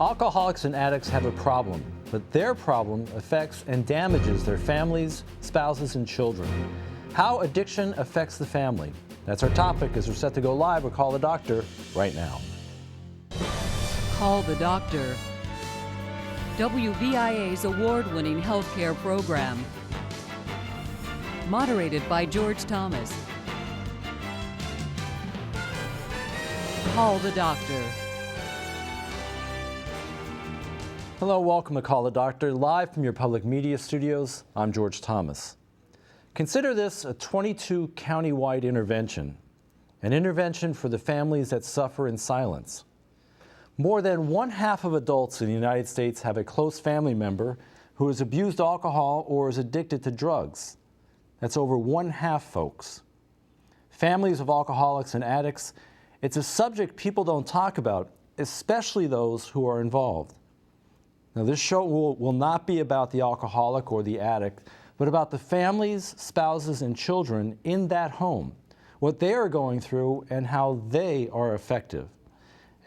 Alcoholics and addicts have a problem, but their problem affects and damages their families, spouses, and children. How addiction affects the family. That's our topic as we're set to go live with Call the Doctor right now. Call the Doctor. WVIA's award-winning healthcare program. Moderated by George Thomas. Call the Doctor. Hello, welcome to Call the Doctor, live from your public media studios. I'm George Thomas. Consider this a 22 county-wide intervention, an intervention for the families that suffer in silence. More than 1/2 of adults in the United States have a close family member who has abused alcohol or is addicted to drugs. That's over 1/2, folks. Families of alcoholics and addicts, it's a subject people don't talk about, especially those who are involved. Now, this show will not be about the alcoholic or the addict, but about the families, spouses, and children in that home, what they are going through and how they are effective.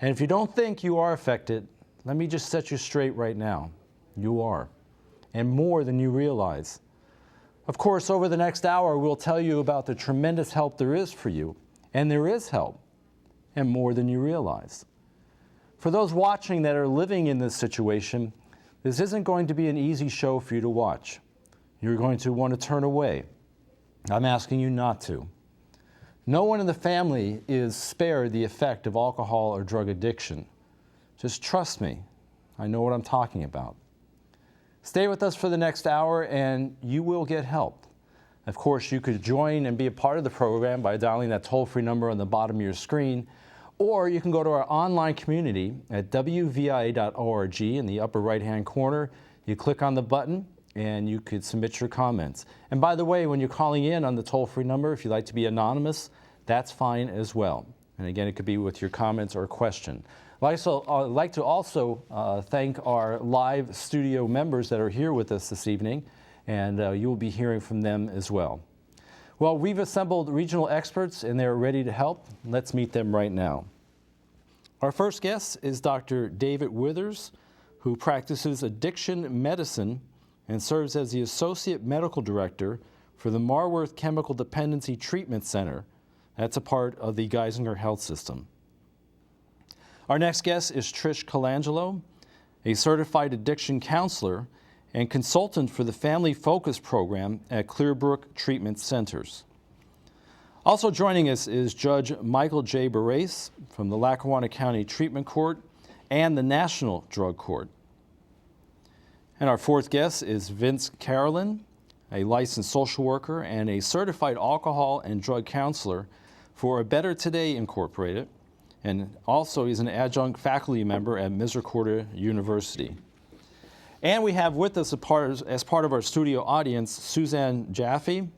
And if you don't think you are affected, let me just set you straight right now. You are, and more than you realize. Of course, over the next hour, we'll tell you about the tremendous help there is for you, and there is help, and more than you realize. For those watching that are living in this situation, this isn't going to be an easy show for you to watch. You're going to want to turn away. I'm asking you not to. No one in the family is spared the effect of alcohol or drug addiction. Just trust me. I know what I'm talking about. Stay with us for the next hour and you will get help. Of course, you could join and be a part of the program by dialing that toll-free number on the bottom of your screen, or you can go to our online community at WVIA.org in the upper right-hand corner. You click on the button and you could submit your comments. And by the way, when you're calling in on the toll-free number, if you'd like to be anonymous, that's fine as well. And again, it could be with your comments or question. I'd like to also thank our live studio members that are here with us this evening, and you will be hearing from them as well. Well, we've assembled regional experts and they're ready to help. Let's meet them right now. Our first guest is Dr. David Withers, who practices addiction medicine and serves as the Associate Medical Director for the Marworth Chemical Dependency Treatment Center. That's a part of the Geisinger Health System. Our next guest is Trish Colangelo, a certified addiction counselor and consultant for the Family Focus Program at Clearbrook Treatment Centers. Also joining us is Judge Michael J. Barrace from the Lackawanna County Treatment Court and the National Drug Court. And our fourth guest is Vince Carolyn, a licensed social worker and a certified alcohol and drug counselor for A Better Today Incorporated, and also he's an adjunct faculty member at Misericordia University. And we have with us as part of our studio audience, Suzanne Jaffe.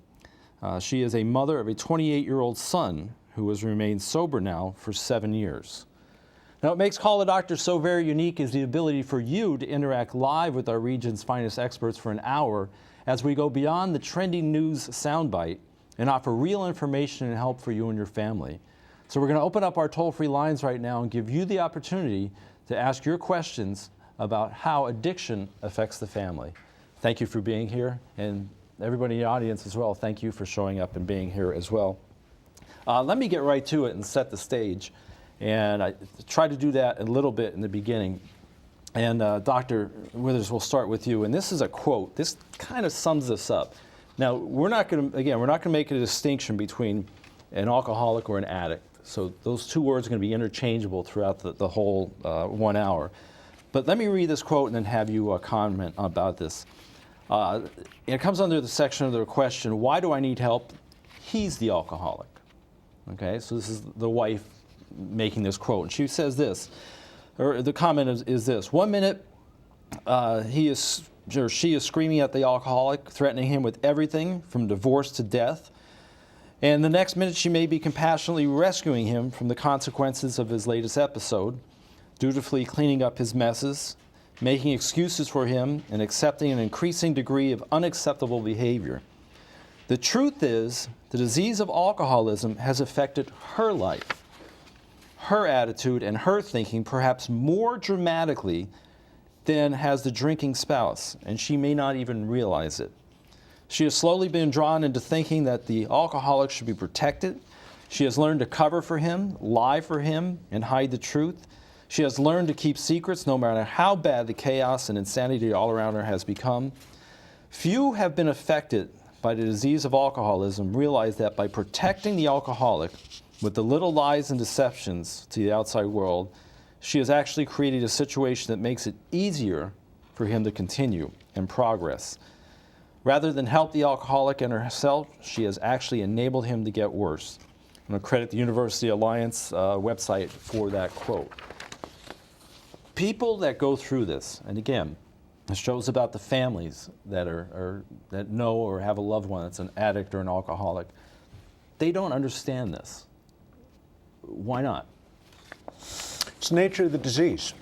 She is a mother of a 28-year-old son who has remained sober now for 7 years. Now, what makes Call the Doctor so very unique is the ability for you to interact live with our region's finest experts for an hour as we go beyond the trending news soundbite and offer real information and help for you and your family. So we're going to open up our toll-free lines right now and give you the opportunity to ask your questions about how addiction affects the family. Thank you for being here, and everybody in the audience as well, thank you for showing up and being here as well. Let me get right to it and set the stage. And I try to do that a little bit in the beginning. And Dr. Withers, we'll start with you. And this is a quote. This kind of sums this up. Now, we're not going to make a distinction between an alcoholic or an addict. So those two words are going to be interchangeable throughout the whole 1 hour. But let me read this quote and then have you comment about this. It comes under the section of the question, why do I need help? He's the alcoholic. Okay, so this is the wife making this quote. And she says this, or the comment is this: 1 minute she is screaming at the alcoholic, threatening him with everything from divorce to death. And the next minute she may be compassionately rescuing him from the consequences of his latest episode, dutifully cleaning up his messes, making excuses for him, and accepting an increasing degree of unacceptable behavior. The truth is, the disease of alcoholism has affected her life. her attitude and her thinking perhaps more dramatically than has the drinking spouse, and she may not even realize it. She has slowly been drawn into thinking that the alcoholic should be protected. She has learned to cover for him, lie for him, and hide the truth. She has learned to keep secrets no matter how bad the chaos and insanity all around her has become. Few have been affected by the disease of alcoholism realize that by protecting the alcoholic with the little lies and deceptions to the outside world, she has actually created a situation that makes it easier for him to continue and progress. Rather than help the alcoholic and herself, she has actually enabled him to get worse. I'm going to credit the University Alliance website for that quote. People that go through this, and again, it shows about the families that that know or have a loved one that's an addict or an alcoholic. They don't understand this. Why not? It's the nature of the disease.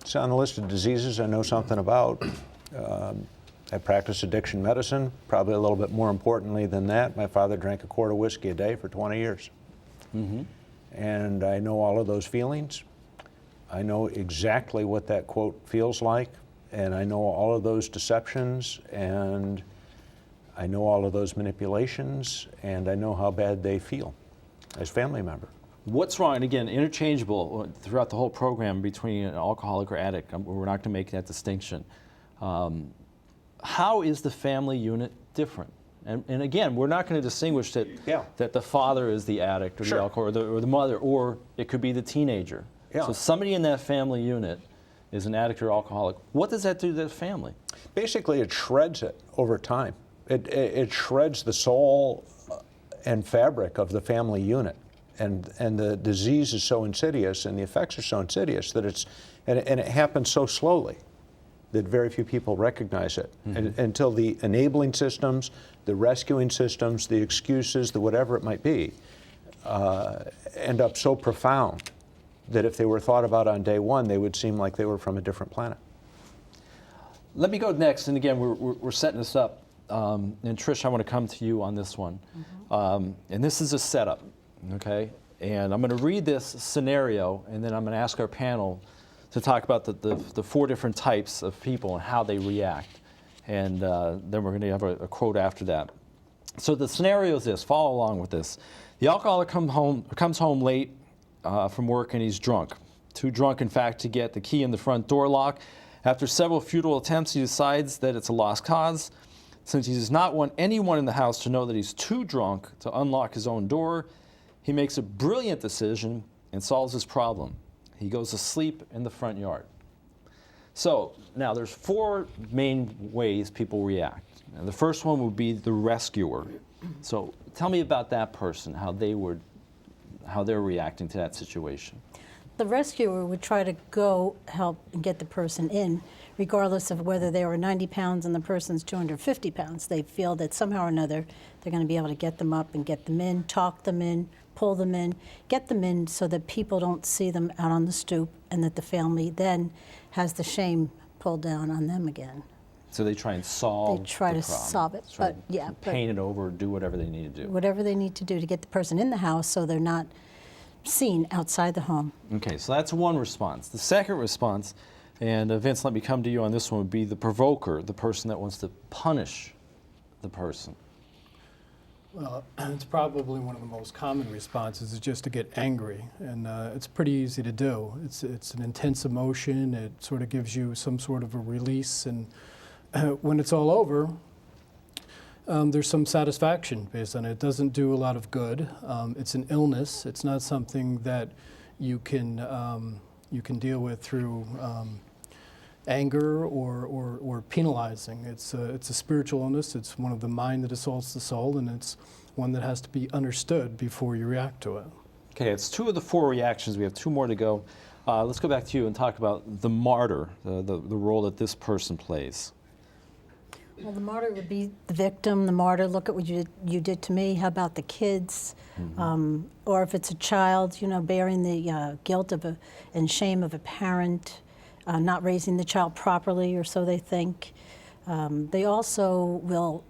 It's on the list of diseases I know something about. I practice addiction medicine. Probably a little bit more importantly than that, my father drank a quart of whiskey a day for 20 years. Mm-hmm. And I know all of those feelings. I know exactly what that quote feels like, and I know all of those deceptions, and I know all of those manipulations, and I know how bad they feel as family member. What's wrong, and again, interchangeable throughout the whole program between an alcoholic or addict, we're not going to make that distinction. How is the family unit different? And again, we're not going to distinguish that the father is the addict or the alcoholic or the mother, or it could be the teenager. Yeah. So somebody in that family unit is an addict or alcoholic. What does that do to the family? Basically, it shreds it over time. It shreds the soul and fabric of the family unit. And the disease is so insidious and the effects are so insidious that it happens so slowly that very few people recognize it. Mm-hmm. Until the enabling systems, the rescuing systems, the excuses, the whatever it might be, end up so profound that if they were thought about on day one, they would seem like they were from a different planet. Let me go next, and again, we're setting this up. And Trish, I want to come to you on this one. Mm-hmm. And this is a setup, okay? And I'm going to read this scenario, and then I'm going to ask our panel to talk about the four different types of people and how they react. And then we're going to have a quote after that. So the scenario is this, follow along with this. The alcoholic comes home late from work, and he's drunk. Too drunk, in fact, to get the key in the front door lock. After several futile attempts, he decides that it's a lost cause. Since he does not want anyone in the house to know that he's too drunk to unlock his own door, he makes a brilliant decision and solves his problem. He goes to sleep in the front yard. So now there's four main ways people react. And the first one would be the rescuer. So tell me about that person, how they're reacting to that situation. The rescuer would try to go help and get the person in, regardless of whether they were 90 pounds and the person's 250 pounds. They feel that somehow or another they're going to be able to get them up and get them in, talk them in, pull them in, get them in so that people don't see them out on the stoop and that the family then has the shame pulled down on them again. So they try and solve They try the to problem. solve it, but yeah. Paint it over, do whatever they need to do. Whatever they need to do to get the person in the house so they're not seen outside the home. Okay, so that's one response. The second response, and Vince, let me come to you on this one, would be the provoker, the person that wants to punish the person. Well, it's probably one of the most common responses is just to get angry, and it's pretty easy to do. It's an intense emotion. It sort of gives you some sort of a release, and when it's all over, there's some satisfaction based on it. It doesn't do a lot of good. It's an illness. It's not something that you can deal with through anger or penalizing. It's a spiritual illness. It's one of the mind that assaults the soul, and it's one that has to be understood before you react to it. Okay, it's two of the four reactions. We have two more to go. Let's go back to you and talk about the martyr, the role that this person plays. Well, the martyr would be the victim, the martyr. Look at what you did to me. How about the kids? Mm-hmm. Or if it's a child, bearing the guilt and shame of a parent, not raising the child properly, or so they think. They also will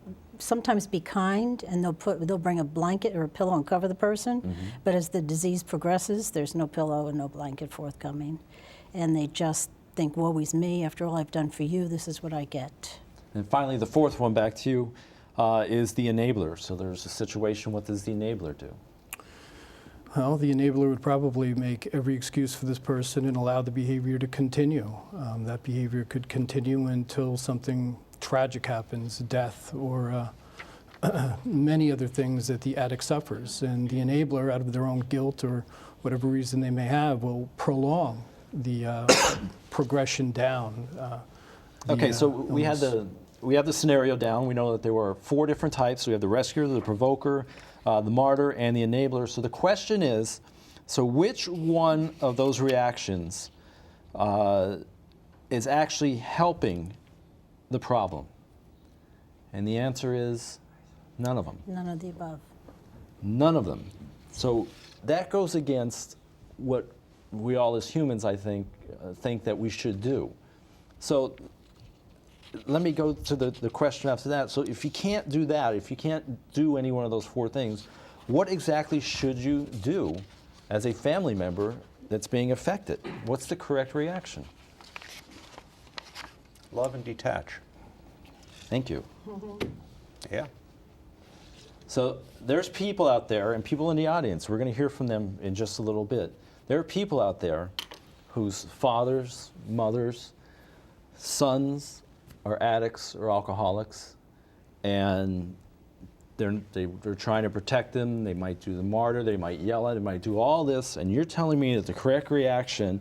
sometimes be kind, and they'll bring a blanket or a pillow and cover the person. But as the disease progresses, there's no pillow and no blanket forthcoming, and they just think, woe is me, after all I've done for you, this is what I get. And finally, the fourth one, back to you, is the enabler. So there's a situation, what does the enabler do? Well, the enabler would probably make every excuse for this person and allow the behavior to continue. That behavior could continue until something tragic happens, death, or many other things that the addict suffers. And the enabler, out of their own guilt or whatever reason they may have, will prolong the progression down. Okay, so we have the scenario down. We know that there were 4 different types. We have the rescuer, the provoker, the martyr, and the enabler. So the question is, so which one of those reactions is actually helping the problem? And the answer is none of them. None of the above. None of them. So that goes against what we all as humans, I think that we should do. So let me go to the question after that. So if you can't do that, if you can't do any one of those 4 things, what exactly should you do as a family member that's being affected? What's the correct reaction? Love and detach. Thank you. Yeah. So there's people out there, and people in the audience, we're going to hear from them in just a little bit. There are people out there whose fathers, mothers, sons are addicts or alcoholics, and they're trying to protect them. They might do the martyr, they might yell at it, they might do all this, and you're telling me that the correct reaction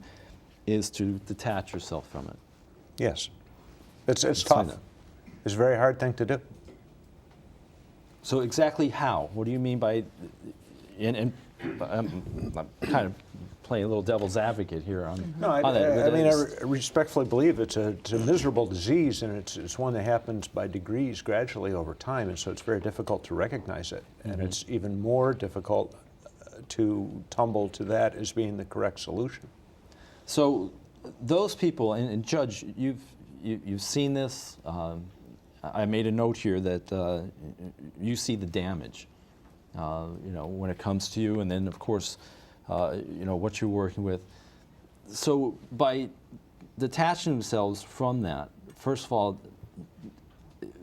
is to detach yourself from it. Yes. It's Explain tough. that. It's a very hard thing to do. So exactly how? What do you mean by, and I'm kind of playing a little devil's advocate here on, No, on that. I mean, I respectfully believe it's a miserable disease, and it's one that happens by degrees gradually over time, and so it's very difficult to recognize it. And it's even more difficult to tumble to that as being the correct solution. So those people, and Judge, you've seen this. I made a note here that you see the damage, when it comes to you, and then of course, what you're working with. So by detaching themselves from that, first of all,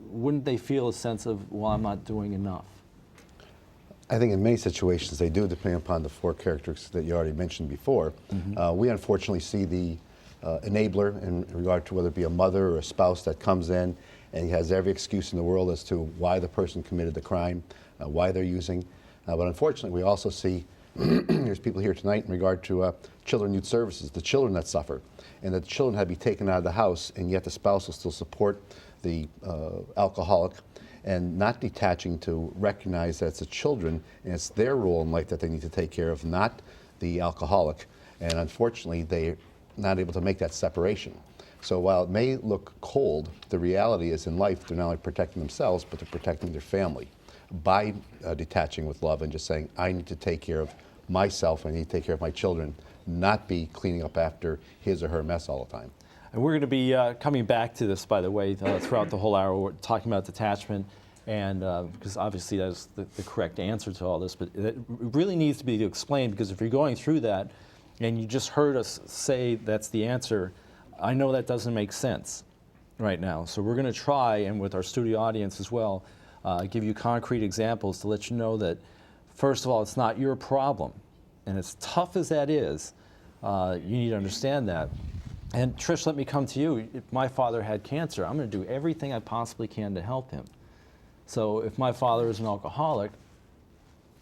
wouldn't they feel a sense of, well, I'm not doing enough? I think in many situations they do, depending upon the 4 characteristics that you already mentioned before. We unfortunately see the enabler in regard to whether it be a mother or a spouse that comes in and he has every excuse in the world as to why the person committed the crime, why they're using. But unfortunately, we also see there's people here tonight in regard to children youth services, the children that suffer, and that the children had to be taken out of the house, and yet the spouse will still support the alcoholic, and not detaching to recognize that it's the children and it's their role in life that they need to take care of, not the alcoholic. And unfortunately, they're not able to make that separation. So while it may look cold, the reality is in life they're not only protecting themselves, but they're protecting their family by detaching with love and just saying, I need to take care of myself, I need to take care of my children, not be cleaning up after his or her mess all the time. And we're going to be coming back to this, by the way, throughout the whole hour. We're talking about detachment, and because obviously that's the correct answer to all this, but it really needs to be explained, because if you're going through that and you just heard us say that's the answer, I know that doesn't make sense right now. So we're going to try, and with our studio audience as well, give you concrete examples to let you know that, first of all, it's not your problem. And as tough as that is, you need to understand that. And Trish, let me come to you. If my father had cancer, I'm going to do everything I possibly can to help him. So if my father is an alcoholic,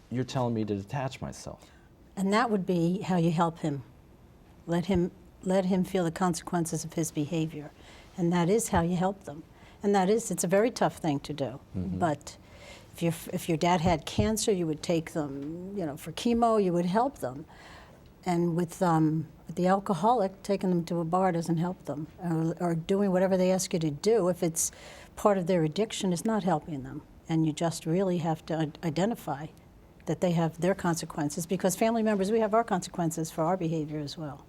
you're telling me to detach myself. And that would be how you help him. Let him feel the consequences of his behavior. And that is how you help them. And it's a very tough thing to do. But if your dad had cancer, you would take them, for chemo, you would help them. And with the alcoholic, taking them to a bar doesn't help them. Or doing whatever they ask you to do, if it's part of their addiction, is not helping them. And you just really have to identify that they have their consequences, because family members, we have our consequences for our behavior as well.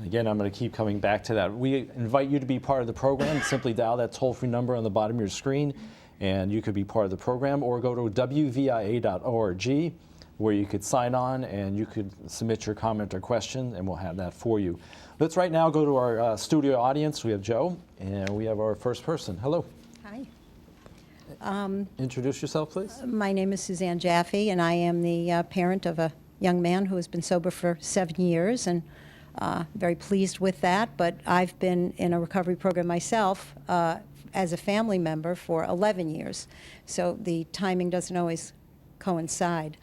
Again, I'm going to keep coming back to that. We invite you to be part of the program. Simply dial that toll-free number on the bottom of your screen, and you could be part of the program, or go to WVIA.org where you could sign on and you could submit your comment or question, and we'll have that for you. Let's right now go to our studio audience. We have Joe, and we have our first person. Hello. Hi. Introduce yourself, please. My name is Suzanne Jaffe, and I am the parent of a young man who has been sober for 7 years, and very pleased with that. But I've been in a recovery program myself as a family member for 11 years, so the timing doesn't always coincide.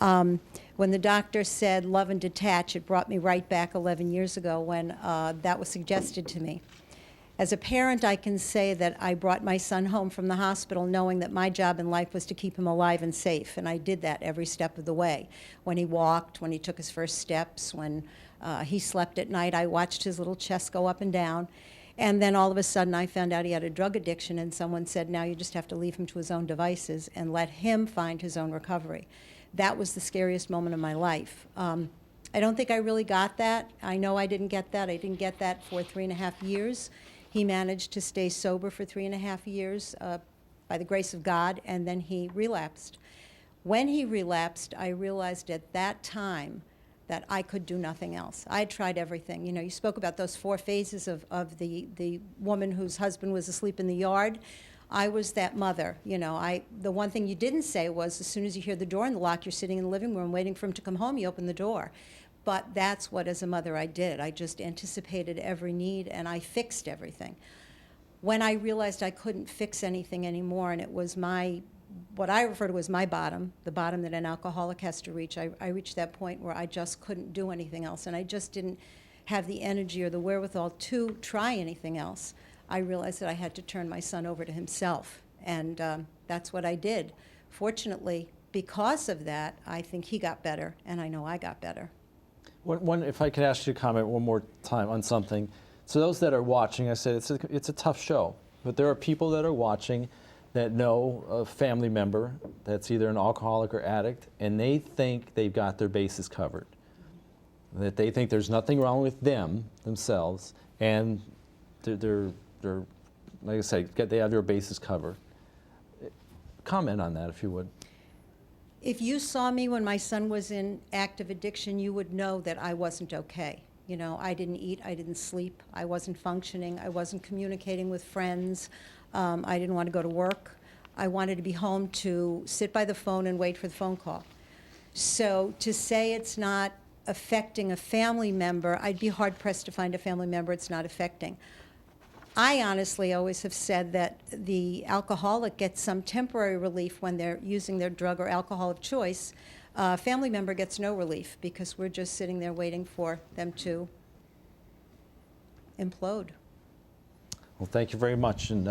When the doctor said love and detach, it brought me right back 11 years ago when that was suggested to me. As a parent, I can say that I brought my son home from the hospital knowing that my job in life was to keep him alive and safe, and I did that every step of the way. When he walked, when he took his first steps, when he slept at night, I watched his little chest go up and down. And then all of a sudden I found out he had a drug addiction, and someone said, now you just have to leave him to his own devices and let him find his own recovery. That was the scariest moment of my life. I don't think I really got that. I know I didn't get that. I didn't get that for 3.5 years. He managed to stay sober for 3.5 years by the grace of God, and then he relapsed. When he relapsed, I realized at that time that I could do nothing else. I had tried everything. You know, you spoke about those 4 phases of the woman whose husband was asleep in the yard. I was that mother. You know, the one thing you didn't say was as soon as you hear the door in the lock, you're sitting in the living room waiting for him to come home, you open the door. But that's what, as a mother, I did. I just anticipated every need, and I fixed everything. When I realized I couldn't fix anything anymore, and it was what I refer to as my bottom, the bottom that an alcoholic has to reach, I reached that point where I just couldn't do anything else, and I just didn't have the energy or the wherewithal to try anything else. I realized that I had to turn my son over to himself, and that's what I did. Fortunately, because of that, I think he got better, and I know I got better. If I could ask you to comment one more time on something. So those that are watching, I said it's a tough show, but there are people that are watching that know a family member that's either an alcoholic or addict, and they think they've got their bases covered, that they think there's nothing wrong with themselves, and they're like I said, they have their bases covered. Comment on that, if you would. If you saw me when my son was in active addiction, you would know that I wasn't okay. You know, I didn't eat, I didn't sleep, I wasn't functioning, I wasn't communicating with friends, I didn't want to go to work. I wanted to be home to sit by the phone and wait for the phone call. So to say it's not affecting a family member, I'd be hard-pressed to find a family member it's not affecting. I honestly always have said that the alcoholic gets some temporary relief when they're using their drug or alcohol of choice. A family member gets no relief because we're just sitting there waiting for them to implode. Well, thank you very much. And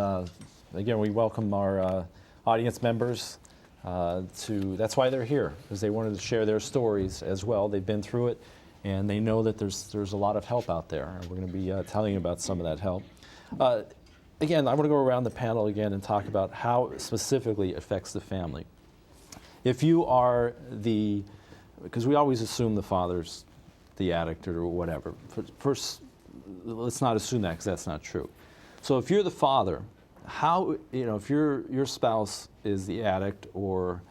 again, we welcome our audience members that's why they're here, because they wanted to share their stories as well. They've been through it, and they know that there's a lot of help out there. And we're going to be telling you about some of that help. Again, I want to go around the panel again and talk about how it specifically affects the family. If you are because we always assume the father's the addict or whatever. First, let's not assume that, because that's not true. So if you're the father, if your spouse is the addict or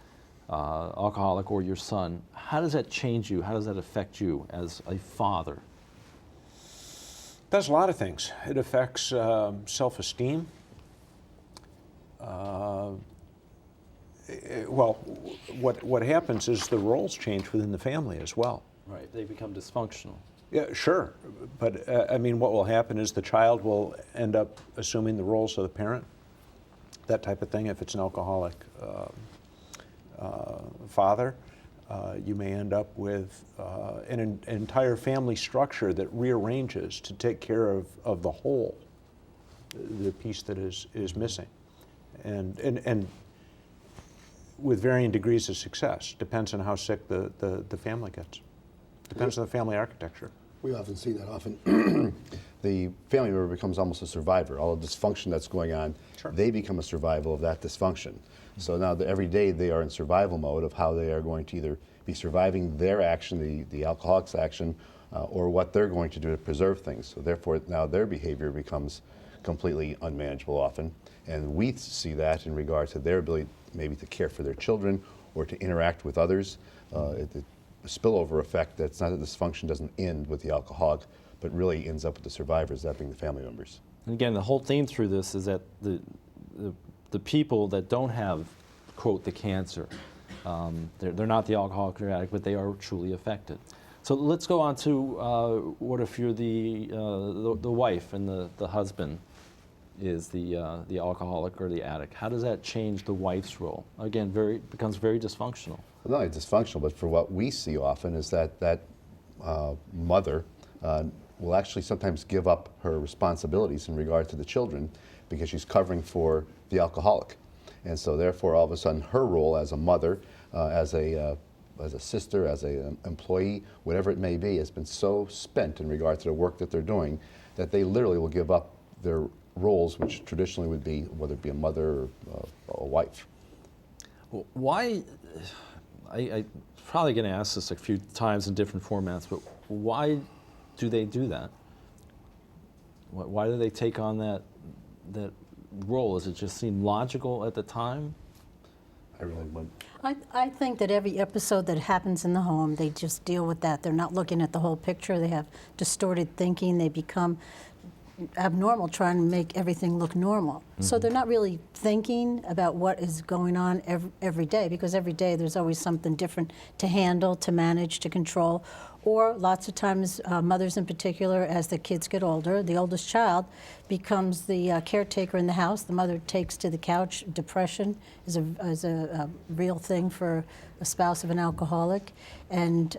alcoholic, or your son, how does that change you? How does that affect you as a father? Does a lot of things. It affects self-esteem. What happens is the roles change within the family as well. Right, they become dysfunctional. Yeah, sure. But I mean, what will happen is the child will end up assuming the roles of the parent, that type of thing. If it's an alcoholic father, you may end up with an entire family structure that rearranges to take care of the whole, the piece that is missing, and with varying degrees of success. Depends on how sick the family gets. Depends on the family architecture. We often see that often. The family member becomes almost a survivor. All the dysfunction that's going on, Sure. They become a survival of that dysfunction. So now every day they are in survival mode of how they are going to either be surviving their action, the alcoholic's action, or what they're going to do to preserve things. So therefore now their behavior becomes completely unmanageable often. And we see that in regard to their ability maybe to care for their children or to interact with others. A spillover effect that's not that dysfunction doesn't end with the alcoholic, but really ends up with the survivors, that being the family members. And again, the whole theme through this is that the people that don't have, quote, the cancer, they're not the alcoholic or addict, but they are truly affected. So let's go on to what if you're the wife and the husband is the alcoholic or the addict. How does that change the wife's role? Again, becomes very dysfunctional. Well, not only dysfunctional, but for what we see often is that mother will actually sometimes give up her responsibilities in regard to the children because she's covering for the alcoholic. And so therefore, all of a sudden, her role as a mother, as a sister, as an employee, whatever it may be, has been so spent in regard to the work that they're doing that they literally will give up their roles, which traditionally would be, whether it be a mother or a wife. Why, I'm probably going to ask this a few times in different formats, but why do they do that? Why do they take on that role? Does it just seem logical at the time? I really would. I think that every episode that happens in the home, they just deal with that. They're not looking at the whole picture. They have distorted thinking. They become abnormal, trying to make everything look normal. Mm-hmm. So they're not really thinking about what is going on every day, because every day there's always something different to handle, to manage, to control. Or lots of times, mothers in particular, as the kids get older, the oldest child becomes the caretaker in the house. The mother takes to the couch. Depression is a real thing for a spouse of an alcoholic, and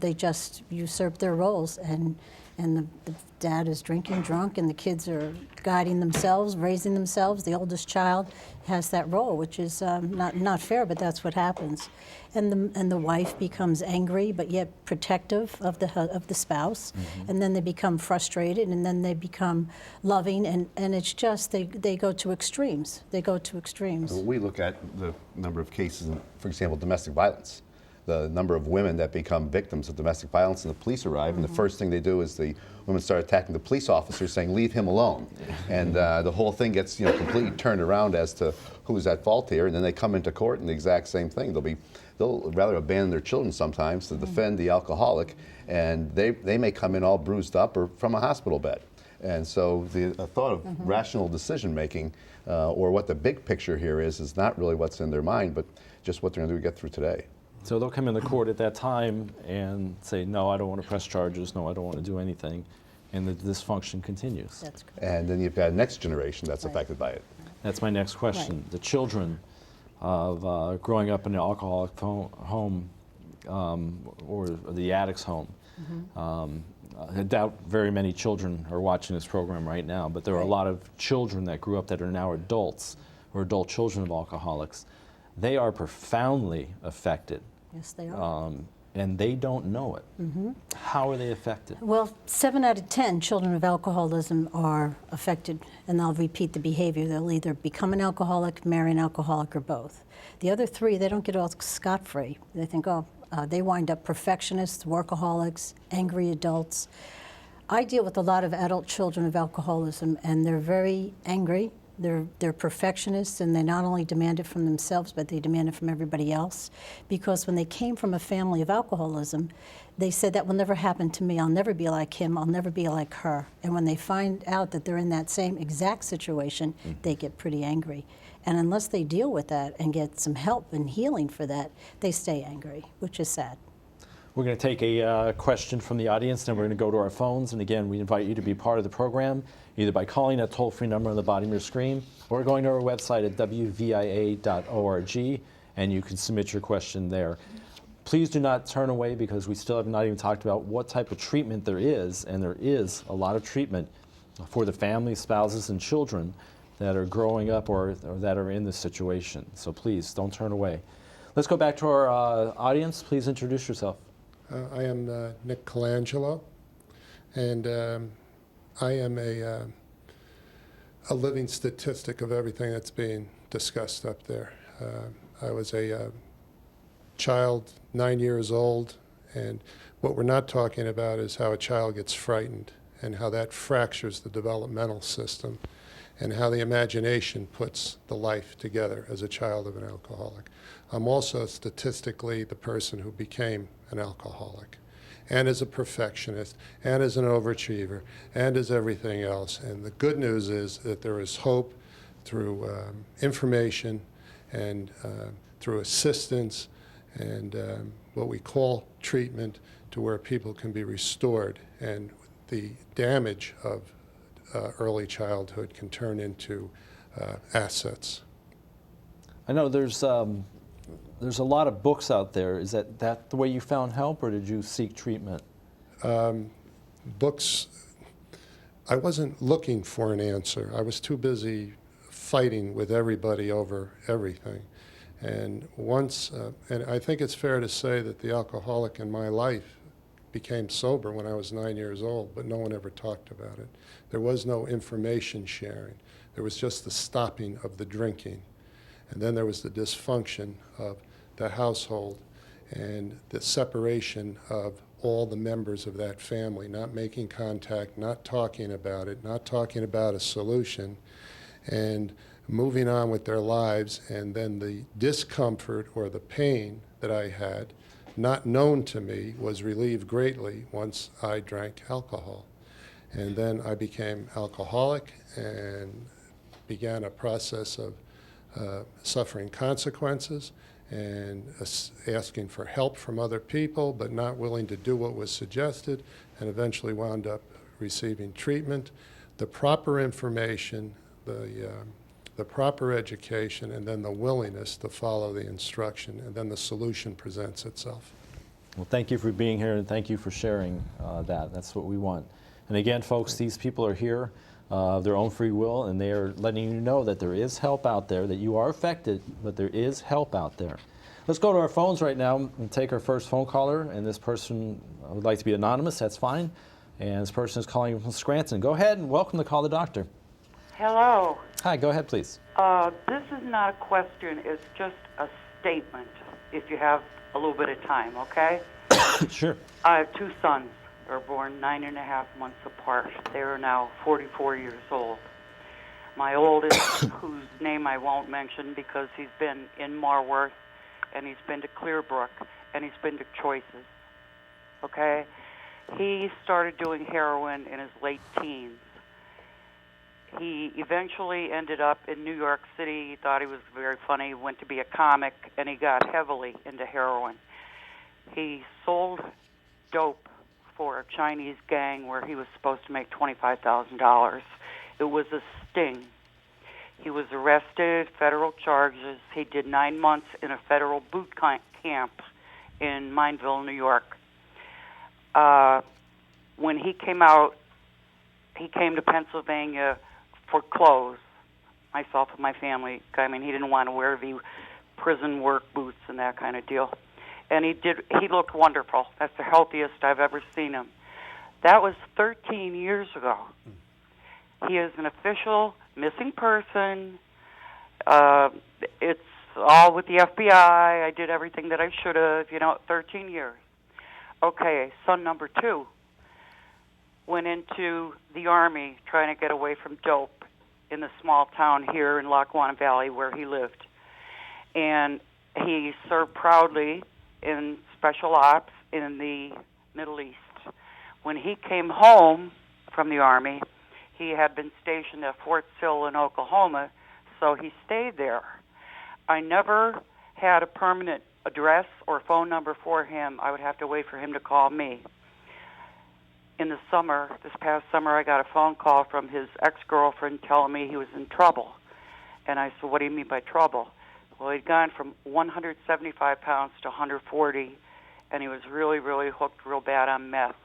they just usurp their roles. And the dad is drinking drunk, and the kids are guiding themselves, raising themselves. The oldest child has that role, which is not fair, but that's what happens. And the wife becomes angry, but yet protective of the spouse. Mm-hmm. And then they become frustrated, and then they become loving, and it's just they go to extremes. They go to extremes. When we look at the number of cases, for example, domestic violence, the number of women that become victims of domestic violence, and the police arrive, mm-hmm. and the first thing they do is the women start attacking the police officers, saying, "Leave him alone." And the whole thing gets completely turned around as to who's at fault here, and then they come into court and the exact same thing. They'll rather abandon their children sometimes to defend the alcoholic, and they may come in all bruised up or from a hospital bed. And so the thought of mm-hmm. rational decision making, or what the big picture here is not really what's in their mind, but just what they're going to do to get through today. So they'll come in the court at that time and say, "No, I don't want to press charges. No, I don't want to do anything," and the dysfunction continues. That's correct. And then you've got a next generation that's right. affected by it. That's my next question. Right. The children of growing up in an alcoholic home or the addict's home. Mm-hmm. I doubt very many children are watching this program right now, but there are a lot of children that grew up that are now adults or adult children of alcoholics. They are profoundly affected. Yes, they are. And they don't know it. Mm-hmm. How are they affected? Well, 7 out of 10 children of alcoholism are affected, and they'll repeat the behavior. They'll either become an alcoholic, marry an alcoholic, or both. The other 3, they don't get off scot-free. They think, they wind up perfectionists, workaholics, angry adults. I deal with a lot of adult children of alcoholism, and they're very angry. They're perfectionists, and they not only demand it from themselves, but they demand it from everybody else. Because when they came from a family of alcoholism, they said, "That will never happen to me. I'll never be like him. I'll never be like her." And when they find out that they're in that same exact situation, mm-hmm. they get pretty angry. And unless they deal with that and get some help and healing for that, they stay angry, which is sad. We're going to take a question from the audience, then we're going to go to our phones. And again, we invite you to be part of the program, either by calling that toll-free number on the bottom of your screen or going to our website at WVIA.org, and you can submit your question there. Please do not turn away, because we still have not even talked about what type of treatment there is, and there is a lot of treatment for the families, spouses, and children that are growing up or that are in this situation. So please, don't turn away. Let's go back to our audience. Please introduce yourself. I am Nick Colangelo, and I am a living statistic of everything that's being discussed up there. I was a child, 9 years old, and what we're not talking about is how a child gets frightened and how that fractures the developmental system. and how the imagination puts the life together as a child of an alcoholic. I'm also statistically the person who became an alcoholic, and as a perfectionist, and as an overachiever, and as everything else. And the good news is that there is hope through information and through assistance and what we call treatment, to where people can be restored, and the damage of early childhood can turn into assets. I know there's a lot of books out there. Is that the way you found help, or did you seek treatment? Books, I wasn't looking for an answer. I was too busy fighting with everybody over everything. And once, and I think it's fair to say that the alcoholic in my life became sober when I was 9 years old, but no one ever talked about it. There was no information sharing. There was just the stopping of the drinking. And then there was the dysfunction of the household and the separation of all the members of that family, not making contact, not talking about it, not talking about a solution, and moving on with their lives. And then the discomfort or the pain that I had, not known to me, was relieved greatly once I drank alcohol. And then I became alcoholic and began a process of suffering consequences and asking for help from other people, but not willing to do what was suggested, and eventually wound up receiving treatment, the proper information, the proper education, and then the willingness to follow the instruction, and then the solution presents itself. Well, thank you for being here, and thank you for sharing that. That's what we want. And again, folks, these people are here of their own free will, and they are letting you know that there is help out there, that you are affected, but there is help out there. Let's go to our phones right now and take our first phone caller. And this person would like to be anonymous. That's fine. And this person is calling from Scranton. Go ahead and welcome to Call the Doctor. Hello. Hi, go ahead, please. This is not a question. It's just a statement, if you have a little bit of time, okay? Sure. I have two sons. They were born 9.5 months apart. They are now 44 years old. My oldest, whose name I won't mention because he's been in Marworth, and he's been to Clearbrook, and he's been to Choices, okay? He started doing heroin in his late teens. He eventually ended up in New York City. He thought he was very funny, went to be a comic, and he got heavily into heroin. He sold dope for a Chinese gang where he was supposed to make $25,000. It was a sting. He was arrested, federal charges. He did 9 months in a federal boot camp in Mineville, New York. When he came out, he came to Pennsylvania for clothes, myself and my family. I mean, he didn't want to wear the prison work boots and that kind of deal. And he looked wonderful. That's the healthiest I've ever seen him. That was 13 years ago. He is an official missing person. It's all with the FBI. I did everything that I should have, 13 years. Okay, son number 2 went into the Army trying to get away from dope in the small town here in Lackawanna Valley where he lived. And he served proudly in special ops in the Middle East. When he came home from the Army, he had been stationed at Fort Sill in Oklahoma, so he stayed there. I never had a permanent address or phone number for him. I would have to wait for him to call me. In the summer, this past summer, I got a phone call from his ex-girlfriend telling me he was in trouble. And I said, what do you mean by trouble? Well, he'd gone from 175 pounds to 140, and he was really, really hooked real bad on meth.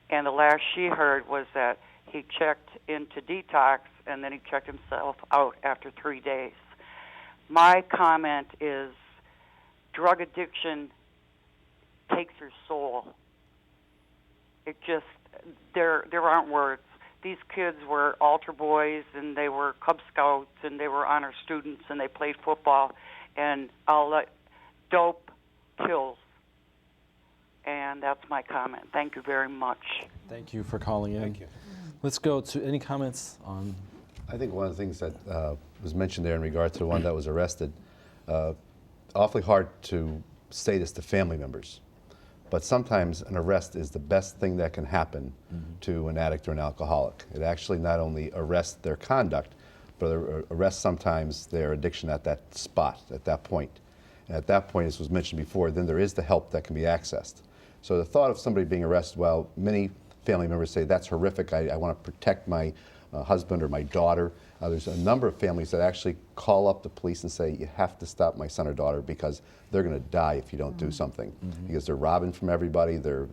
And the last she heard was that he checked into detox, and then he checked himself out after 3 days. My comment is drug addiction takes your soul. It just, there aren't words. These kids were altar boys, and they were Cub Scouts, and they were honor students, and they played football. And dope kills. And that's my comment. Thank you very much. Thank you for calling in. Thank you. Let's go to any comments on I think one of the things that was mentioned there in regard to the one that was arrested, awfully hard to say this to family members, but sometimes an arrest is the best thing that can happen to an addict or an alcoholic. It actually not only arrests their conduct, but it arrests sometimes their addiction at that spot, at that point. And at that point, as was mentioned before, then there is the help that can be accessed. So the thought of somebody being arrested, while many family members say, that's horrific, I want to protect my husband or my daughter, there's a number of families that actually call up the police and say, you have to stop my son or daughter because they're going to die if you don't do something. Because they're robbing from everybody, they're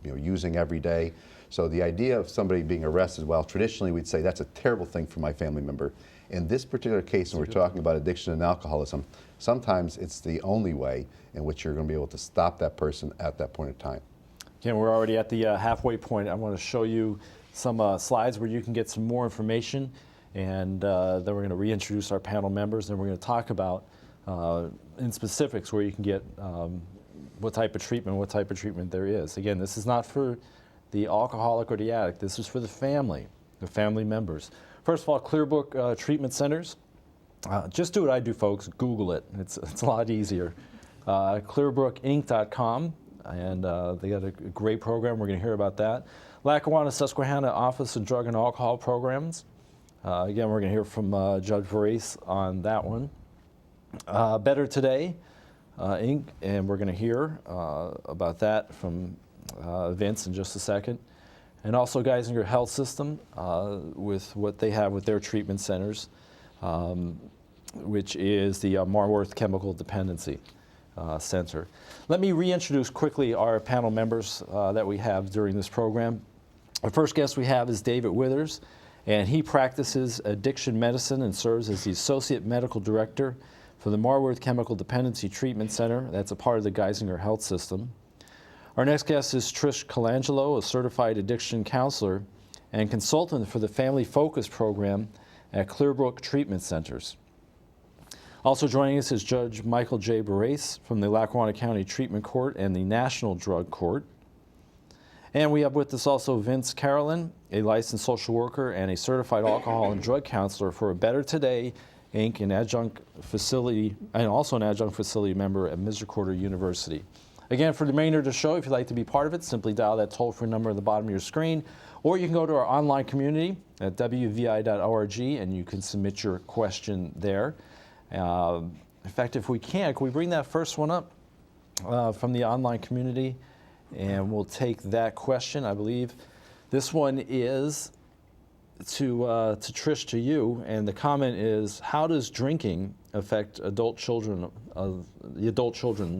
using every day. So the idea of somebody being arrested, well, traditionally we'd say that's a terrible thing for my family member. In this particular case, when we're talking about addiction and alcoholism, sometimes it's the only way in which you're going to be able to stop that person at that point in time. Again, we're already at the halfway point. I want to show you some slides where you can get some more information, and then we're going to reintroduce our panel members, and we're going to talk about in specifics where you can get what type of treatment there is. Again, this is not for the alcoholic or the addict. This is for the family members. First of all, Clearbrook Treatment Centers. Just do what I do, folks. Google it. It's a lot easier. Clearbrookinc.com, and they got a great program. We're going to hear about that. Lackawanna Susquehanna Office of Drug and Alcohol Programs. Again, we're going to hear from Judge Varese on that one. Better Today, Inc., and we're going to hear about that from Vince in just a second. And also Geisinger Health System with what they have with their treatment centers, which is the Marworth Chemical Dependency Center. Let me reintroduce quickly our panel members that we have during this program. Our first guest we have is David Withers, and he practices addiction medicine and serves as the Associate Medical Director for the Marworth Chemical Dependency Treatment Center. That's a part of the Geisinger Health System. Our next guest is Trish Colangelo, a certified addiction counselor and consultant for the Family Focus Program at Clearbrook Treatment Centers. Also joining us is Judge Michael J. Barrace from the Lackawanna County Treatment Court and the National Drug Court. And we have with us also Vince Carolyn, a licensed social worker and a certified alcohol and drug counselor for Better Today, Inc., an adjunct facility, and also an adjunct facility member at Misericordia University. Again, for the remainder of the show, if you'd like to be part of it, simply dial that toll-free number at the bottom of your screen, or you can go to our online community at WVIA.org, and you can submit your question there. In fact, if we can we bring that first one up from the online community, and we'll take that question. I believe this one is to Trish, to you, and the comment is, how does drinking affect the adult children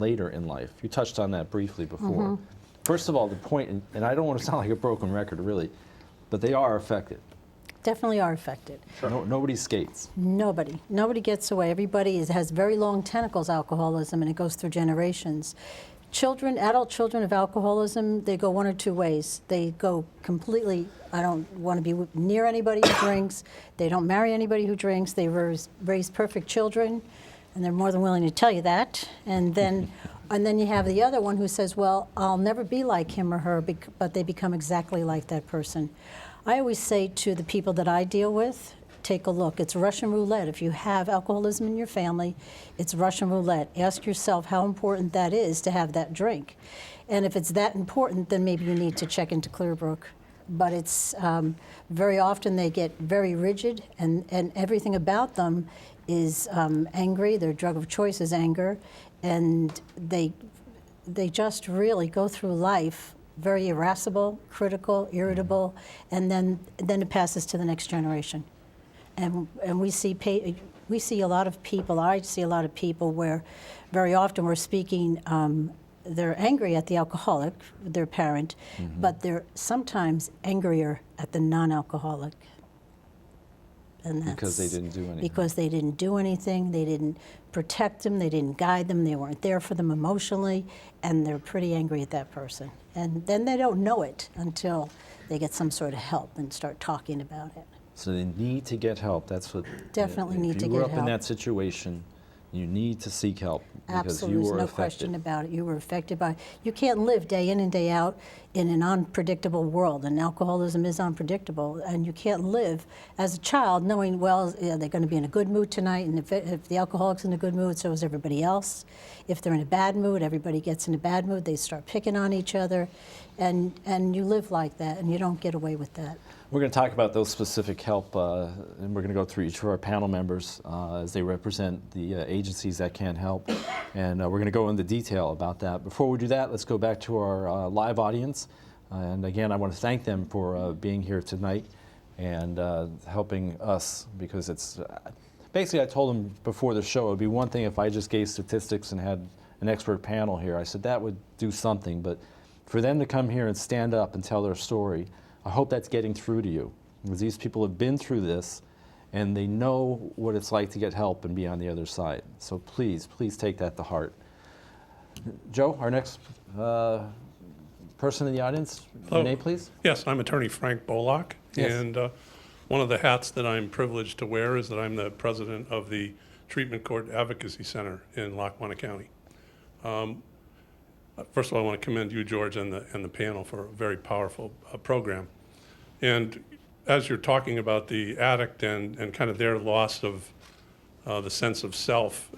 later in life? You touched on that briefly before. First of all, the point, and I don't want to sound like a broken record really, but they are affected. Definitely are affected. Sure. Nobody skates. Nobody gets away. Everybody has very long tentacles, alcoholism, and it goes through generations. Adult children of alcoholism, they go one or two ways. They go completely, I don't want to be near anybody who drinks. They don't marry anybody who drinks. They raise perfect children, and they're more than willing to tell you that. And then you have the other one who says, well, I'll never be like him or her, but they become exactly like that person. I always say to the people that I deal with, take a look. It's Russian roulette. If you have alcoholism in your family, it's Russian roulette. Ask yourself how important that is to have that drink. And if it's that important, then maybe you need to check into Clearbrook. But it's very often they get very rigid, and everything about them is angry. Their drug of choice is anger, and they just really go through life very irascible, critical, irritable, and then it passes to the next generation. And we see a lot of people, I see a lot of people where very often we're speaking, they're angry at the alcoholic, their parent, but they're sometimes angrier at the non-alcoholic. And that's because they didn't do anything. Because they didn't do anything, they didn't protect them, they didn't guide them, they weren't there for them emotionally, and they're pretty angry at that person. And then they don't know it until they get some sort of help and start talking about it. So they need to get help. That's what. Definitely need to If you get were up in help. that situation, You need to seek help because Absolutely, you there's were no affected. question about it. You were affected by. You can't live day in and day out in an unpredictable world, and alcoholism is unpredictable. And you can't live as a child knowing, well, they're going to be in a good mood tonight, and if the alcoholic's in a good mood, so is everybody else. If they're in a bad mood, everybody gets in a bad mood. They start picking on each other, and you live like that, and you don't get away with that. We're going to talk about those specific help, and we're going to go through each of our panel members as they represent the agencies that can help, and we're going to go into detail about that. Before we do that, let's go back to our live audience, and again, I want to thank them for being here tonight and helping us, because it's basically, I told them before the show it would be one thing if I just gave statistics and had an expert panel here. I said that would do something, but for them to come here and stand up and tell their story, I hope that's getting through to you, because these people have been through this and they know what it's like to get help and be on the other side. So please, please take that to heart. Joe, our next person in the audience, your name, please. Yes, I'm attorney Frank Bollock, Yes. and one of the hats that I'm privileged to wear is that I'm the president of the Treatment Court Advocacy Center in Lackawanna County. First of all, I want to commend you, George, and the panel for a very powerful program. And as you're talking about the addict and kind of their loss of the sense of self,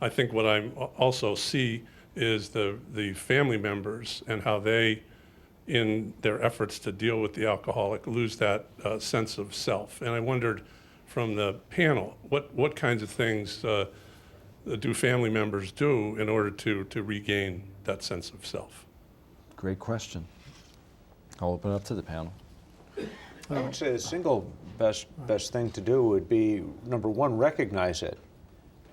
I think what I also see is the family members and how they, in their efforts to deal with the alcoholic, lose that sense of self. And I wondered from the panel, what kinds of things do family members do in order to regain that sense of self? Great question. I'll open it up to the panel. I would say the single best thing to do would be, number one, recognize it,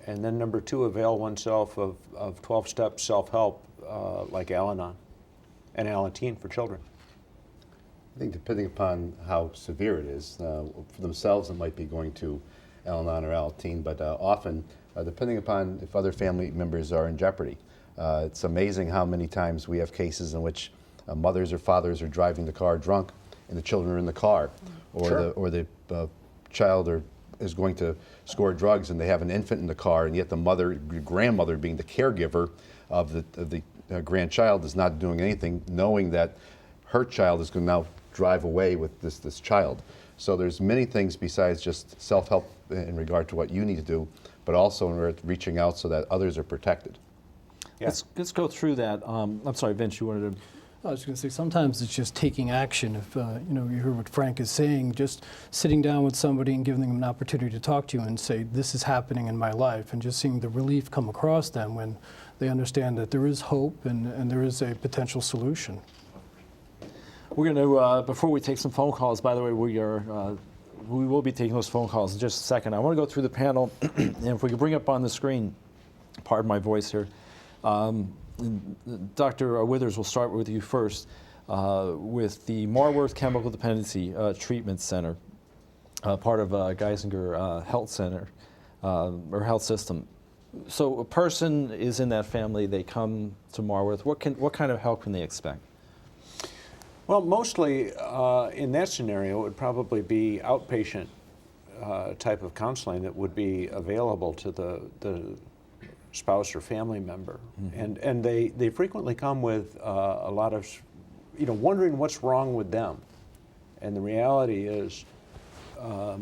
and then number two, avail oneself of 12-step self-help like Al-Anon and Al-Anon for children. I think depending upon how severe it is, for themselves it might be going to Al-Anon or Al-Anon, but often, depending upon if other family members are in jeopardy. It's amazing how many times we have cases in which mothers or fathers are driving the car drunk and the children are in the car, or Sure. the child is going to score drugs and they have an infant in the car, and yet the grandmother being the caregiver of the grandchild is not doing anything, knowing that her child is going to now drive away with this child. So there's many things besides just self-help in regard to what you need to do, but also in regard to reaching out so that others are protected. Yeah. Let's go through that. I'm sorry, Vince, you wanted to... I was going to say, sometimes it's just taking action. If you hear what Frank is saying, just sitting down with somebody and giving them an opportunity to talk to you and say, this is happening in my life, and just seeing the relief come across them when they understand that there is hope and there is a potential solution. We're going to, before we take some phone calls, by the way, we will be taking those phone calls in just a second. I want to go through the panel, and if we could bring up on the screen, pardon my voice here, Dr. Withers, we'll start with you first, with the Marworth Chemical Dependency Treatment Center, part of Geisinger Health Center, or Health System. So a person is in that family, they come to Marworth. What kind of help can they expect? Well, mostly in that scenario, it would probably be outpatient type of counseling that would be available to the spouse or family member. Mm-hmm. And they frequently come with a lot of, wondering what's wrong with them. And the reality is the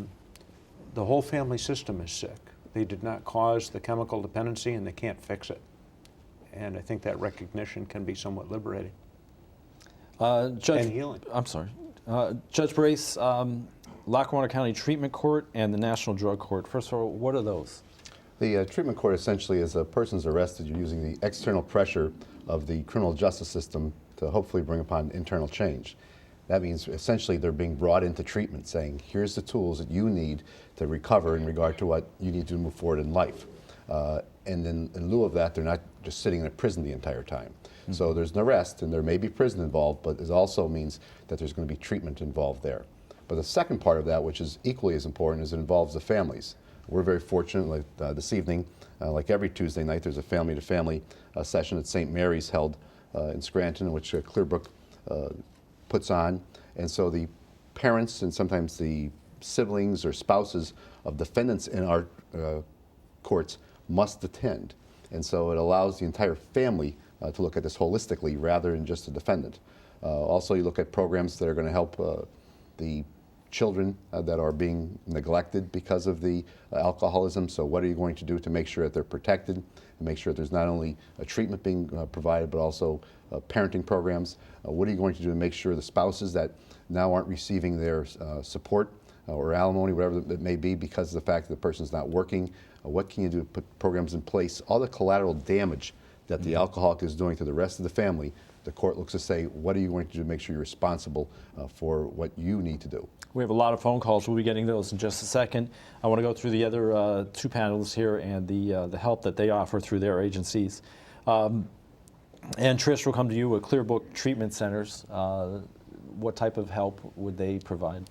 whole family system is sick. They did not cause the chemical dependency and they can't fix it. And I think that recognition can be somewhat liberating. Judge, and healing. I'm sorry. Judge Brace, Lackawanna County Treatment Court and the National Drug Court. First of all, what are those? The treatment court essentially is a person's arrested, you're using the external pressure of the criminal justice system to hopefully bring upon internal change. That means essentially they're being brought into treatment, saying, here's the tools that you need to recover in regard to what you need to move forward in life. And then in lieu of that, they're not just sitting in a prison the entire time. Mm-hmm. So there's an arrest, and there may be prison involved, but it also means that there's going to be treatment involved there. But the second part of that, which is equally as important, is it involves the families. We're very fortunate, like this evening, like every Tuesday night, there's a family-to-family session at St. Mary's held in Scranton, which Clearbrook puts on. And so the parents and sometimes the siblings or spouses of defendants in our courts must attend. And so it allows the entire family to look at this holistically rather than just the defendant. Also, you look at programs that are going to help the children that are being neglected because of the alcoholism. So what are you going to do to make sure that they're protected and make sure that there's not only a treatment being provided, but also parenting programs? What are you going to do to make sure the spouses that now aren't receiving their support or alimony, whatever it may be, because of the fact that the person's not working? What can you do to put programs in place? All the collateral damage that the alcoholic is doing to the rest of the family, the court looks to say, what are you going to do to make sure you're responsible for what you need to do? We have a lot of phone calls. We'll be getting those in just a second. I want to go through the other two panelists here and the help that they offer through their agencies. And Trish, we'll come to you with Clearbrook Treatment Centers. What type of help would they provide?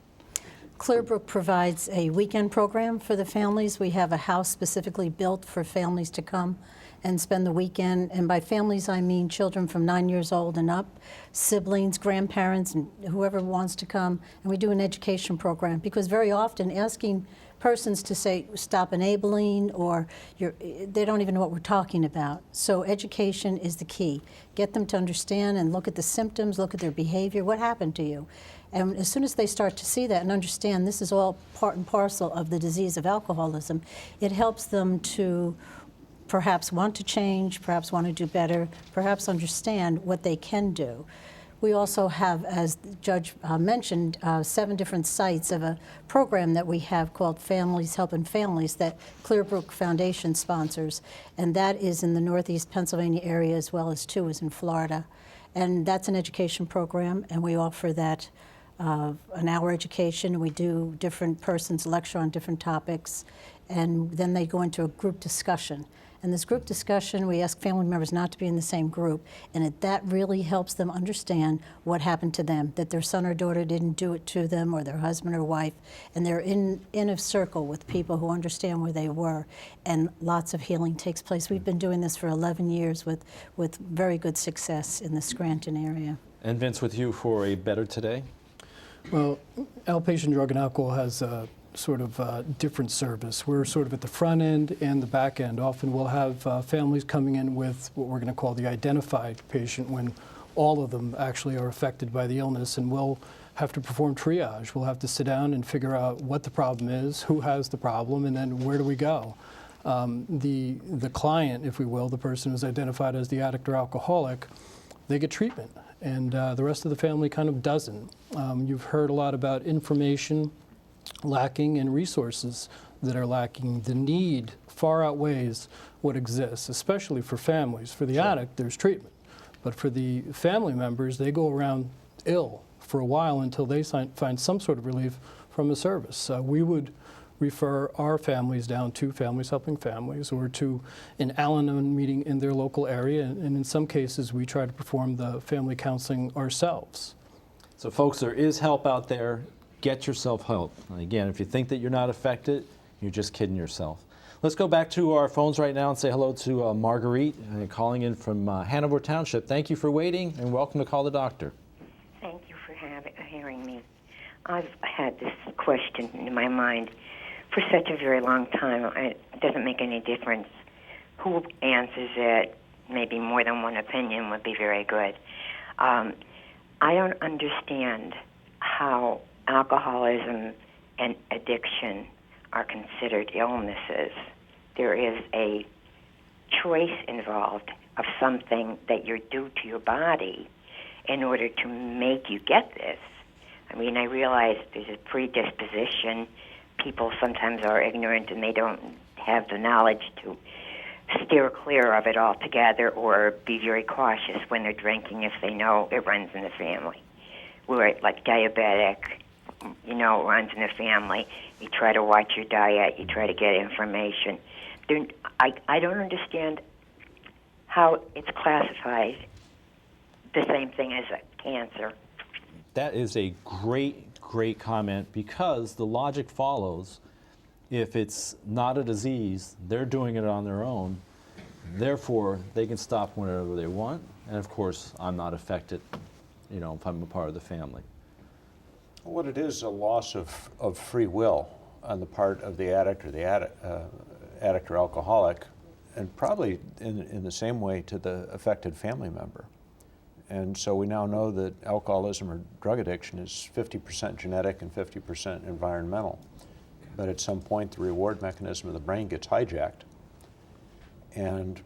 Clearbrook provides a weekend program for the families. We have a house specifically built for families to come and spend the weekend. And by families, I mean children from 9 years old and up, siblings, grandparents, and whoever wants to come. And we do an education program because very often asking persons to say, stop enabling, or they don't even know what we're talking about. So education is the key. Get them to understand and look at the symptoms, look at their behavior, what happened to you. And as soon as they start to see that and understand this is all part and parcel of the disease of alcoholism, it helps them to perhaps want to change, perhaps want to do better, perhaps understand what they can do. We also have, as the judge mentioned, 7 different sites of a program that we have called Families Helping Families that Clearbrook Foundation sponsors, and that is in the Northeast Pennsylvania area as well as 2 is in Florida. And that's an education program, and we offer that an hour education. We do different persons lecture on different topics, and then they go into a group discussion. And this group discussion, we ask family members not to be in the same group, and that really helps them understand what happened to them, that their son or daughter didn't do it to them, or their husband or wife, and they're in a circle with people who understand where they were, and lots of healing takes place. We've been doing this for 11 years with very good success in the Scranton area. And Vince, with you for a Better Today? Well, outpatient drug and alcohol has a sort of different service. We're sort of at the front end and the back end. Often we'll have families coming in with what we're going to call the identified patient when all of them actually are affected by the illness, and we'll have to perform triage. We'll have to sit down and figure out what the problem is, who has the problem, and then where do we go. The client, if we will, the person who's identified as the addict or alcoholic, they get treatment, and the rest of the family kind of doesn't. You've heard a lot about information lacking and resources that are lacking. The need far outweighs what exists, especially for families. For the addict, there's treatment. But for the family members, they go around ill for a while until they find some sort of relief from a service. We would refer our families down to Families Helping Families or to an Al-Anon meeting in their local area. And in some cases, we try to perform the family counseling ourselves. So folks, there is help out there. Get yourself help. And again, if you think that you're not affected, you're just kidding yourself. Let's go back to our phones right now and say hello to Marguerite, calling in from Hanover Township. Thank you for waiting, and welcome to Call the Doctor. Thank you for hearing me. I've had this question in my mind for such a very long time. It doesn't make any difference who answers it. Maybe more than one opinion would be very good. I don't understand how alcoholism and addiction are considered illnesses. There is a choice involved of something that you do to your body in order to make you get this. I mean, I realize there's a predisposition. People sometimes are ignorant and they don't have the knowledge to steer clear of it altogether or be very cautious when they're drinking if they know it runs in the family. We're like diabetic, runs in the family. You try to watch your diet. You try to get information. I don't understand how it's classified the same thing as a cancer. That is a great comment, because the logic follows. If it's not a disease, they're doing it on their own. Therefore, they can stop whenever they want. And of course, I'm not affected, if I'm a part of the family. What it is a loss of free will on the part of the addict or the addict or alcoholic and probably in the same way to the affected family member. And so we now know that alcoholism or drug addiction is 50% genetic and 50% environmental. But at some point, the reward mechanism of the brain gets hijacked. And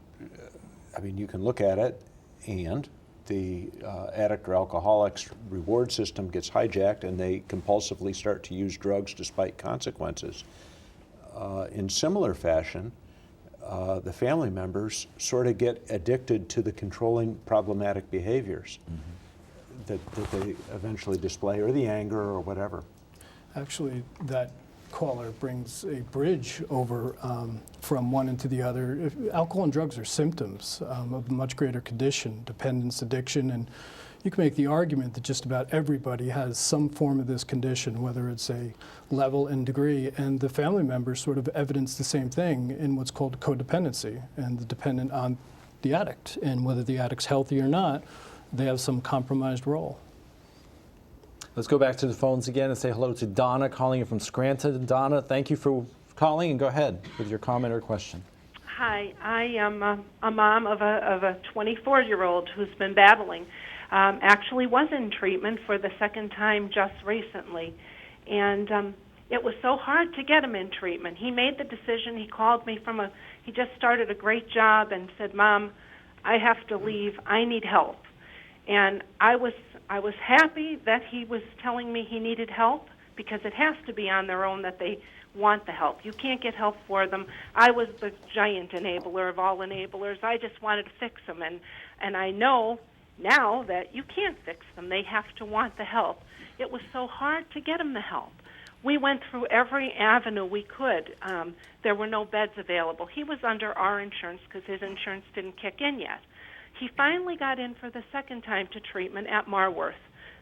I mean, you can look at it, and the addict or alcoholic's reward system gets hijacked, and they compulsively start to use drugs despite consequences. In similar fashion, the family members sort of get addicted to the controlling problematic behaviors that they eventually display, or the anger or whatever. Actually, that caller brings a bridge over from one into the other. Alcohol and drugs are symptoms of a much greater condition, dependence, addiction, and you can make the argument that just about everybody has some form of this condition, whether it's a level and degree, and the family members sort of evidence the same thing in what's called codependency, and the dependent on the addict, and whether the addict's healthy or not, they have some compromised role. Let's go back to the phones again and say hello to Donna calling in from Scranton. Donna, thank you for calling, and go ahead with your comment or question. Hi, I am a mom of a 24-year-old who's been battling. Actually was in treatment for the second time just recently. And it was so hard to get him in treatment. He made the decision. He called me he just started a great job and said, Mom, I have to leave. I need help. And I was happy that he was telling me he needed help, because it has to be on their own that they want the help. You can't get help for them. I was the giant enabler of all enablers. I just wanted to fix them. And I know now that you can't fix them. They have to want the help. It was so hard to get him the help. We went through every avenue we could. There were no beds available. He was under our insurance because his insurance didn't kick in yet. He finally got in for the second time to treatment at Marworth.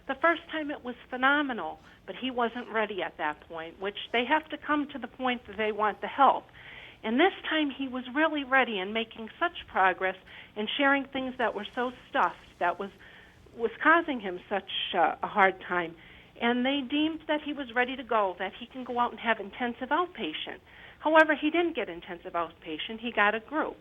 The first time it was phenomenal, but he wasn't ready at that point, which they have to come to the point that they want the help. And this time he was really ready and making such progress and sharing things that were so stuffed that was causing him such a hard time. And they deemed that he was ready to go, that he can go out and have intensive outpatient. However, he didn't get intensive outpatient. He got a group.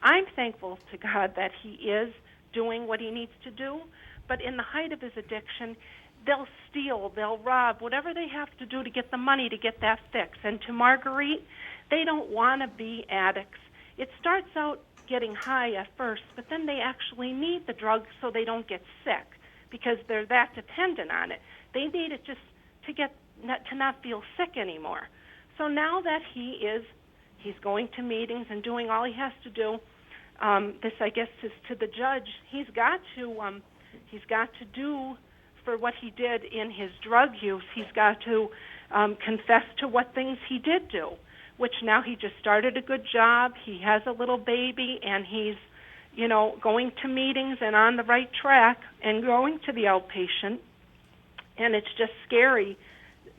I'm thankful to God that he is doing what he needs to do, but in the height of his addiction, they'll steal, they'll rob, whatever they have to do to get the money to get that fix. And to Marguerite, they don't want to be addicts. It starts out getting high at first, but then they actually need the drug so they don't get sick, because they're that dependent on it. They need it just to not feel sick anymore. So now that he's going to meetings and doing all he has to do, this I guess is to the judge. He's got to do for what he did in his drug use. He's got to confess to what things he did do, which now he just started a good job. He has a little baby, and he's, going to meetings and on the right track and going to the outpatient. And it's just scary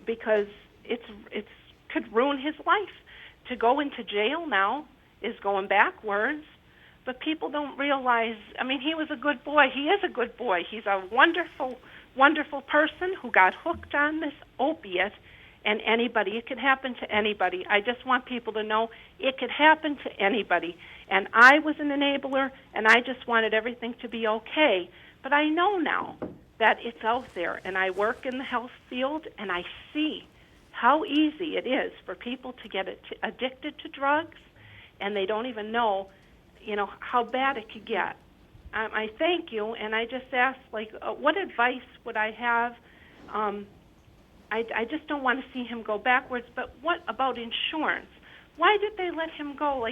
because it could ruin his life. To go into jail now is going backwards, but people don't realize, he was a good boy. He is a good boy. He's a wonderful, wonderful person who got hooked on this opiate. And anybody, it could happen to anybody. I just want people to know it could happen to anybody. And I was an enabler, and I just wanted everything to be okay. But I know now that it's out there, and I work in the health field, and I see how easy it is for people to get addicted to drugs, and they don't even know, how bad it could get. I thank you, and I just ask, what advice would I have? I just don't want to see him go backwards, but what about insurance? Why did they let him go?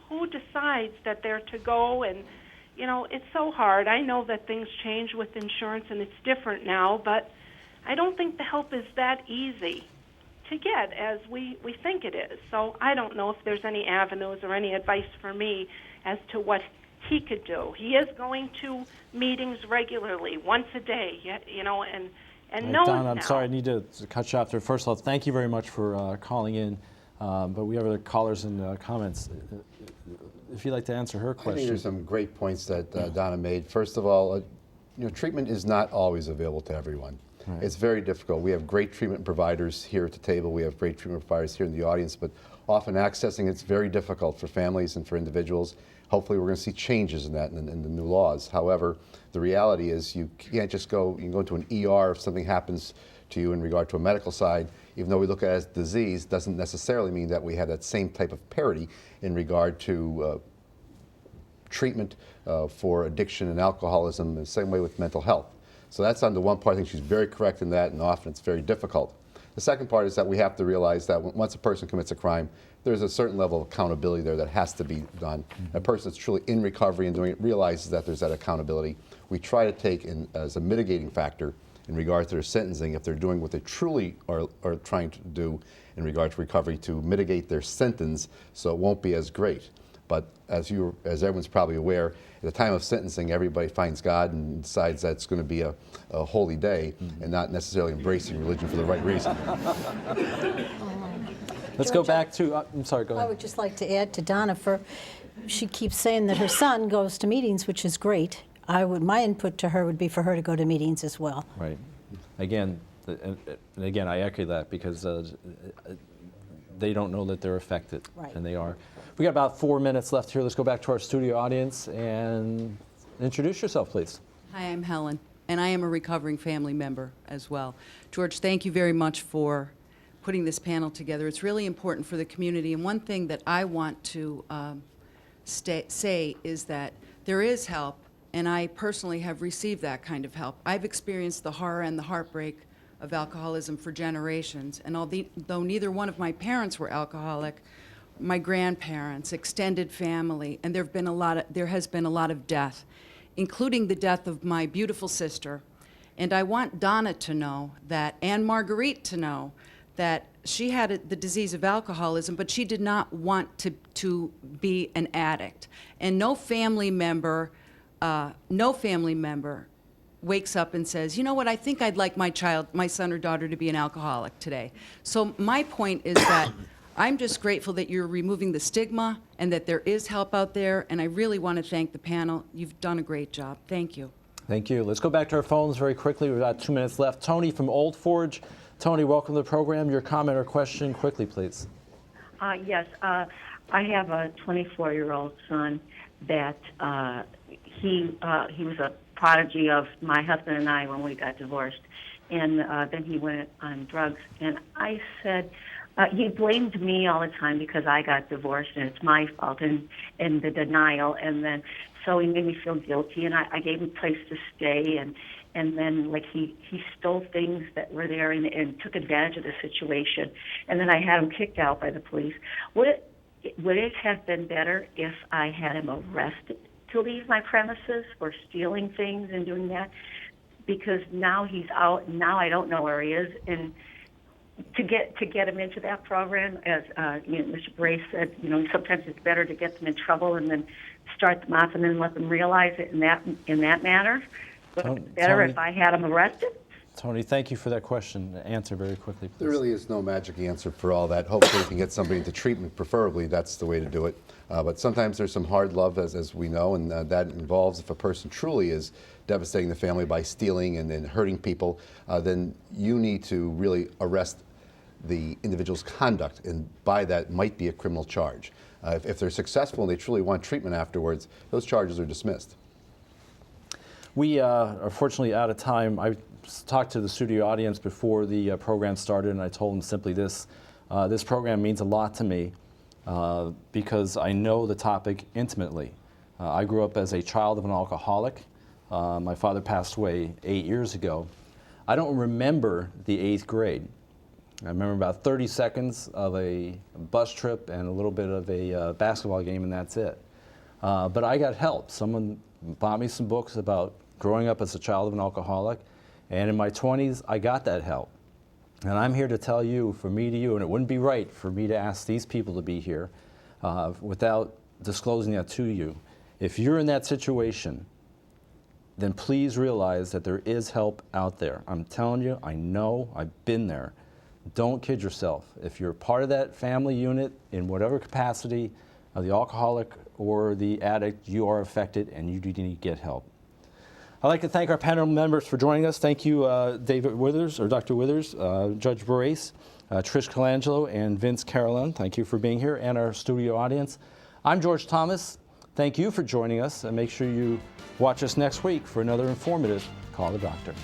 Who decides that they're to go? And, it's so hard. I know that things change with insurance, and it's different now, but I don't think the help is that easy to get as we think it is. So I don't know if there's any avenues or any advice for me as to what he could do. He is going to meetings regularly, once a day, and knows Donna, now. I'm sorry, I need to cut you off there. First of all, thank you very much for calling in, but we have other callers and comments. If you'd like to answer her I question. think there's some great points that Donna made. First of all, treatment is not always available to everyone. Right. It's very difficult. We have great treatment providers here at the table. We have great treatment providers here in the audience, but often accessing it's very difficult for families and for individuals. Hopefully we're going to see changes in that in the new laws. However, the reality is you can't just go, you can go to an ER if something happens to you in regard to a medical side. Even though we look at it as disease, doesn't necessarily mean that we have that same type of parity in regard to treatment for addiction and alcoholism, the same way with mental health. So that's on the one part. I think she's very correct in that, and often it's very difficult. The second part is that we have to realize that once a person commits a crime, there's a certain level of accountability there that has to be done. A person that's truly in recovery and doing it realizes that there's that accountability. We try to take in as a mitigating factor in regard to their sentencing, if they're doing what they truly are trying to do in regard to recovery, to mitigate their sentence so it won't be as great. But as everyone's probably aware, at the time of sentencing, everybody finds God and decides that it's going to be a holy day and not necessarily embracing religion for the right reason. Let's go back to, I'm sorry, go ahead. I would just like to add to Donna, she keeps saying that her son goes to meetings, which is great. My input to her would be for her to go to meetings as well. Right. Again, I echo that because they don't know that they're affected, right. And they are. We got about 4 minutes left here. Let's go back to our studio audience and introduce yourself, please. Hi, I'm Helen, and I am a recovering family member as well. George, thank you very much for putting this panel together. It's really important for the community, and one thing that I want to say is that there is help, and I personally have received that kind of help. I've experienced the horror and the heartbreak of alcoholism for generations, and although neither one of my parents were alcoholic, my grandparents, extended family, and there has been a lot of death, including the death of my beautiful sister. And I want Donna to know that, and Marguerite to know, that she had the disease of alcoholism, but she did not want to be an addict. And no family member wakes up and says, you know what, I think I'd like my son or daughter to be an alcoholic today. So my point is that I'm just grateful that you're removing the stigma and that there is help out there, and I really want to thank the panel. You've done a great job. Thank you. Thank you. Let's go back to our phones very quickly. We've got 2 minutes left. Tony from Old Forge. Tony, welcome to the program. Your comment or question quickly, please. Yes. I have a 24-year-old son that he was a prodigy of my husband and I when we got divorced. And then he went on drugs. And I said, he blamed me all the time because I got divorced and it's my fault and the denial. And then so he made me feel guilty, and I gave him a place to stay. And then, like, he stole things that were there and took advantage of the situation. And then I had him kicked out by the police. Would it have been better if I had him arrested to leave my premises for stealing things and doing that? Because now he's out, and now I don't know where he is. And to get him into that program, as Mr. Bray said, sometimes it's better to get them in trouble and then start them off and then let them realize it in that manner. But better if I had him arrested? Tony, thank you for that question. Answer very quickly, please. There really is no magic answer for all that. Hopefully we can get somebody into treatment, preferably that's the way to do it. But sometimes there's some hard love, as we know, and that involves if a person truly is devastating the family by stealing and then hurting people, then you need to really arrest the individual's conduct, and by that might be a criminal charge. If they're successful and they truly want treatment afterwards, those charges are dismissed. We are fortunately out of time. I talked to the studio audience before the program started, and I told them simply this. This program means a lot to me because I know the topic intimately. I grew up as a child of an alcoholic. My father passed away 8 years ago. I don't remember the 8th grade. I remember about 30 seconds of a bus trip and a little bit of a basketball game, and that's it. But I got help. Someone bought me some books about growing up as a child of an alcoholic, and in my 20s, I got that help. And I'm here to tell you, from me to you, and it wouldn't be right for me to ask these people to be here without disclosing that to you. If you're in that situation, then please realize that there is help out there. I'm telling you, I know, I've been there. Don't kid yourself. If you're part of that family unit in whatever capacity, the alcoholic or the addict, you are affected and you do need to get help. I'd like to thank our panel members for joining us. Thank you, David Withers, or Dr. Withers, Judge Borace, Trish Colangelo, and Vince Carolan. Thank you for being here, and our studio audience. I'm George Thomas. Thank you for joining us, and make sure you watch us next week for another informative Call the Doctor.